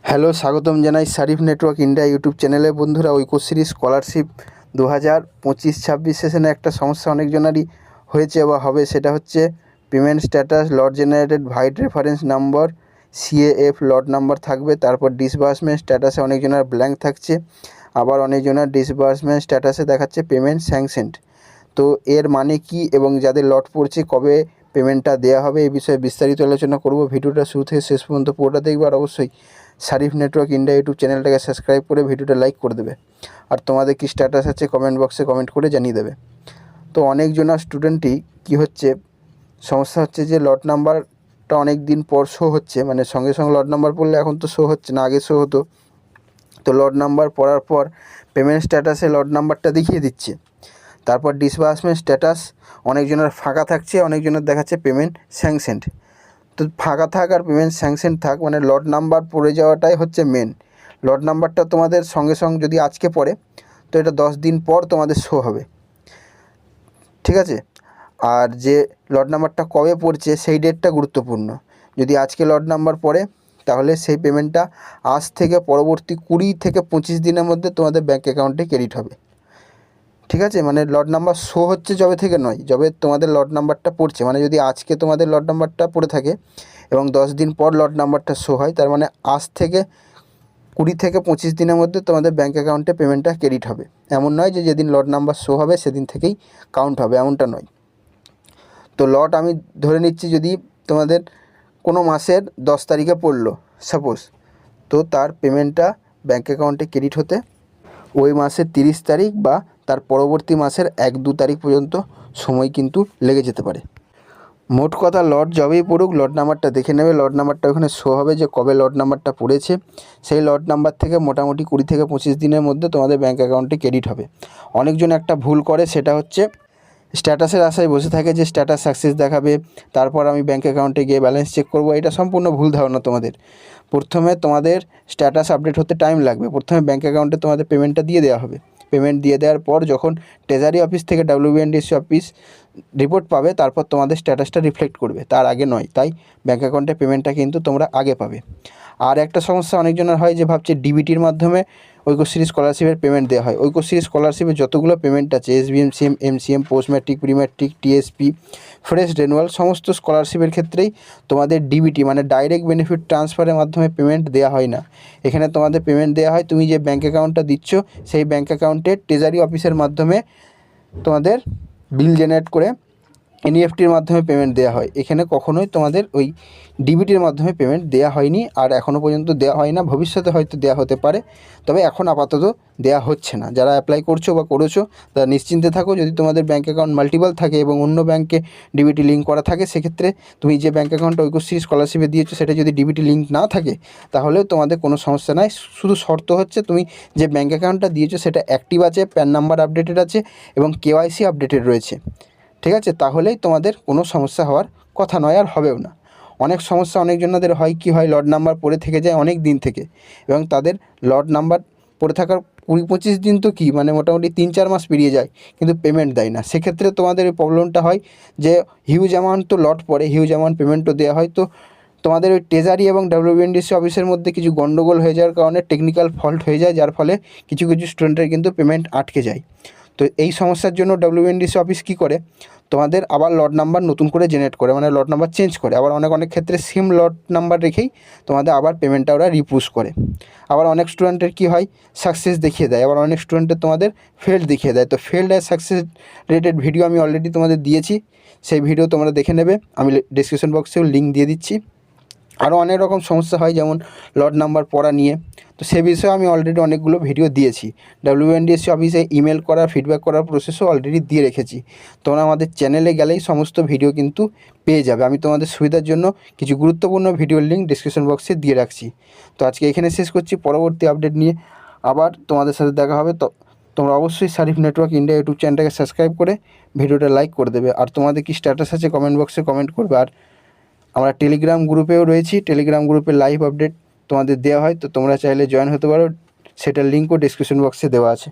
Hello, স্বাগতম জানাই Sharif network India YouTube চ্যানেলে। বন্ধুরা, ঐক্যশ্রী স্কলারশিপ 2025-26 সেশনে একটা সমস্যা অনেকজনেরই হয়েছে বা হবে, সেটা হচ্ছে payment status lot generated vide reference number CAF lot number থাকবে। তারপর ডিসবার্সমেন্ট স্ট্যাটাসে অনেকজনের ব্ল্যাঙ্ক থাকছে, আবার অনেকজনের ডিসবার্সমেন্ট স্ট্যাটাসে দেখাচ্ছে পেমেন্ট স্যাংশনড। তো এর মানে কি এবং যাদের লট পড়ছে কবে পেমেন্টটা দেওয়া হবে এই বিষয়ে বিস্তারিত আলোচনা করব। ভিডিওটা শুরু থেকে শেষ পর্যন্ত পুরোটা দেখবে, আর অবশ্যই শারিফ নেটওয়ার্ক ইন্ডিয়া ইউটিউব চ্যানেলটাকে সাবস্ক্রাইব করে ভিডিওটা লাইক করে দেবে। আর তোমাদের কি স্ট্যাটাস আছে কমেন্ট বক্সে কমেন্ট করে জানিয়ে দেবে। তো অনেকজনা স্টুডেন্টই কি হচ্ছে, সমস্যা হচ্ছে যে লট নাম্বারটা অনেক দিন পর শো হচ্ছে, মানে সঙ্গে সঙ্গে লট নাম্বার পড়লে এখন তো শো হচ্ছে না, আগে শো হতো। তো লট নাম্বার পড়ার পর পেমেন্ট স্ট্যাটাসে লট নাম্বারটা দেখিয়ে দিচ্ছে। তারপর ডিসবার্সমেন্ট স্ট্যাটাস অনেকজনের ফাঁকা থাকছে, অনেকজনের দেখাচ্ছে পেমেন্ট স্যাংশনড। তো ফাঁকা থাক আর পেমেন্ট স্যাংশন থাক, মানে লট নাম্বার পড়ে যাওয়াটাই হচ্ছে মেন। লট নাম্বারটা তোমাদের সঙ্গে সঙ্গে যদি আজকে পড়ে, তো এটা 10 দিন পর তোমাদের শো হবে, ঠিক আছে। আর যে লট নাম্বারটা কবে পড়ছে সেই ডেটটা গুরুত্বপূর্ণ। যদি আজকে লট নাম্বার পড়ে, তাহলে সেই পেমেন্টটা আজ থেকে পরবর্তী 20 থেকে 25 দিনের মধ্যে তোমাদের ব্যাঙ্ক অ্যাকাউন্টে ক্রেডিট হবে, ঠিক আছে। মানে লট নাম্বার শো হচ্ছে যবে থেকে নয়, যবে তোমাদের লট নাম্বারটা পড়ছে। মানে যদি আজকে তোমাদের লট নাম্বারটা পড়ে থাকে এবং 10 দিন পর লট নাম্বারটা শো হয়, তার মানে আজ থেকে 20 থেকে 25 দিনের মধ্যে তোমাদের ব্যাঙ্ক অ্যাকাউন্টে পেমেন্টটা ক্রেডিট হবে। এমন নয় যে যেদিন লট নাম্বার শো হবে সেদিন থেকেই কাউন্ট হবে, এমনটা নয়। তো লট আমি ধরে নিচ্ছি যদি তোমাদের কোনো মাসের 10 তারিখে পড়লো সাপোজ, তো তার পেমেন্টটা ব্যাঙ্ক অ্যাকাউন্টে ক্রেডিট হতে ওই মাসের 30 তারিখ বা তার পরবর্তী মাসের 1-2 তারিখ পর্যন্ত সময় কিন্তু লেগে যেতে পারে। মোট কথা, লট যবেই পড়ুক লট নাম্বারটা দেখে নেবে। লট নাম্বারটা ওখানে শো হবে যে কবে লট নাম্বারটা পড়েছে, সেই লট নাম্বার থেকে মোটামুটি 20 থেকে 25 দিনের মধ্যে তোমাদের ব্যাঙ্ক অ্যাকাউন্টে ক্রেডিট হবে। অনেকজন একটা ভুল করে, সেটা হচ্ছে স্ট্যাটাসের আশায় বসে থাকে যে স্ট্যাটাস সাকসেস দেখাবে, তারপর আমি ব্যাঙ্ক অ্যাকাউন্টে গিয়ে ব্যালেন্স চেক করব। এটা সম্পূর্ণ ভুল ধারণা তোমাদের। প্রথমে তোমাদের স্ট্যাটাস আপডেট হতে টাইম লাগবে। প্রথমে ব্যাঙ্ক অ্যাকাউন্টে তোমাদের পেমেন্টটা দিয়ে দেওয়া হবে। পেমেন্ট দিয়ে দেওয়ার পর যখন ট্রেজারি অফিস থেকে WBNDC অফিস রিপোর্ট পাবে, তারপর তোমাদের স্ট্যাটাসটা রিফ্লেক্ট করবে, তার আগে নয়। তাই ব্যাঙ্ক অ্যাকাউন্টে পেমেন্টটা কিন্তু তোমরা আগে পাবে। আর একটা সমস্যা অনেকজনের হয় যে ভাবছে ডিবিটির মাধ্যমে ঐক্যশ্রী স্কলারশিপের পেমেন্ট দেওয়া হয়। ঐক্যশ্রী স্কলারশিপের যতগুলো পেমেন্ট আছে, SBM, SIM, MCM, post matric, pre matric, TSP, fresh renewal, সমস্ত স্কলারশিপের ক্ষেত্রেই তোমাদের ডিবিটি মানে ডাইরেক্ট বেনিফিট ট্রান্সফারের মাধ্যমে পেমেন্ট দেওয়া হয় না। এখানে তোমাদের পেমেন্ট দেওয়া হয় তুমি যে ব্যাঙ্ক অ্যাকাউন্টটা দিচ্ছ সেই ব্যাঙ্ক অ্যাকাউন্টে ট্রেজারি অফিসের মাধ্যমে তোমাদের বিল জেনারেট করে NEFTর মাধ্যমে পেমেন্ট দেওয়া হয়। এখানে কখনোই তোমাদের ওই ডিবিটির মাধ্যমে পেমেন্ট দেওয়া হয়নি, আর এখনও পর্যন্ত দেওয়া হয় না। ভবিষ্যতে হয়তো দেওয়া হতে পারে, তবে এখন আপাতত দেওয়া হচ্ছে না। যারা অ্যাপ্লাই করছো বা করেছো তারা নিশ্চিন্তে থাকো। যদি তোমাদের ব্যাঙ্ক অ্যাকাউন্ট মাল্টিপল থাকে এবং অন্য ব্যাঙ্কে ডিবিটি লিঙ্ক করা থাকে, সেক্ষেত্রে তুমি যে ব্যাঙ্ক অ্যাকাউন্ট ঐক্যশ্রী স্কলারশিপে দিয়েছো সেটা যদি ডিবিটি লিঙ্ক না থাকে, তাহলেও তোমাদের কোনো সমস্যা নাই। শুধু শর্ত হচ্ছে তুমি যে ব্যাঙ্ক অ্যাকাউন্টটা দিয়েছো সেটা অ্যাক্টিভ আছে, প্যান নাম্বার আপডেটেড আছে এবং KYC আপডেটেড রয়েছে, ঠিক আছে। তাহলেই তোমাদের কোনো সমস্যা হওয়ার কথা নয়, আর হবেও না। অনেক সমস্যা অনেকজনদের হয়, কি হয়, লট নাম্বার পড়ে থেকে যায় অনেক দিন থেকে, এবং তাদের লট নাম্বার পড়ে থাকার 20-25 দিন তো কি, মানে মোটামুটি 3-4 মাস পেরিয়ে যায়, কিন্তু পেমেন্ট দেয় না। সেক্ষেত্রে তোমাদের এই প্রবলেমটা হয় যে হিউজ অ্যামাউন্ট তো লট পড়ে, হিউজ অ্যামাউন্ট পেমেন্টও দেওয়া হয়। তো তোমাদের ওই ট্রেজারি এবং WBNDC অফিসের মধ্যে কিছু গণ্ডগোল হয়ে যাওয়ার কারণে টেকনিক্যাল ফল্ট হয়ে যায়, যার ফলে কিছু কিছু স্টুডেন্টের কিন্তু পেমেন্ট আটকে যায়। তো এই সমস্যার জন্য WBNDC অফিস কী করে, তোমাদের আবার লট নাম্বার নতুন করে জেনারেট করে, মানে লট নাম্বার চেঞ্জ করে। আবার অনেক অনেক ক্ষেত্রে সেম লট নাম্বার রেখেই তোমাদের আবার পেমেন্টটা ওরা রিপুশ করে। আবার অনেক স্টুডেন্টের কী হয়, সাকসেস দেখিয়ে দেয়, আবার অনেক স্টুডেন্টের তোমাদের ফেল্ড দেখিয়ে দেয়। তো ফেল্ড আর সাকসেস রেটেড ভিডিও আমি অলরেডি তোমাদের দিয়েছি, সেই ভিডিও তোমরা দেখে নেবে, আমি ডিসক্রিপশন বক্সেও লিঙ্ক দিয়ে দিচ্ছি। আরও অনেক রকম সমস্যা হয়, যেমন লট নাম্বার পড়া নিয়ে, তো সে বিষয়ে আমি অলরেডি অনেকগুলো ভিডিও দিয়েছি। WBNDC অফিসে ইমেল করা, ফিডব্যাক করার প্রসেসও অলরেডি দিয়ে রেখেছি। তোমরা আমাদের চ্যানেলে গেলেই সমস্ত ভিডিও কিন্তু পেয়ে যাবে। আমি তোমাদের সুবিধার জন্য কিছু গুরুত্বপূর্ণ ভিডিওর লিঙ্ক ডিসক্রিপশন বক্সে দিয়ে রাখছি। তো আজকে এখানে শেষ করছি, পরবর্তী আপডেট নিয়ে আবার তোমাদের সাথে দেখা হবে। তো তোমরা অবশ্যই শারিফ নেটওয়ার্ক ইন্ডিয়া ইউটিউব চ্যানেলটাকে সাবস্ক্রাইব করে ভিডিওটা লাইক করে দেবে। আর তোমাদের কি স্ট্যাটাস আছে কমেন্ট বক্সে কমেন্ট করবে। আর আমরা টেলিগ্রাম গ্রুপেও রয়েছি, টেলিগ্রাম গ্রুপে লাইভ আপডেট তোমাদের দেওয়া হয়, তো তোমরা চাইলে জয়েন হতে পারো, সেটার লিঙ্কও ডিসক্রিপশন বক্সে দেওয়া আছে।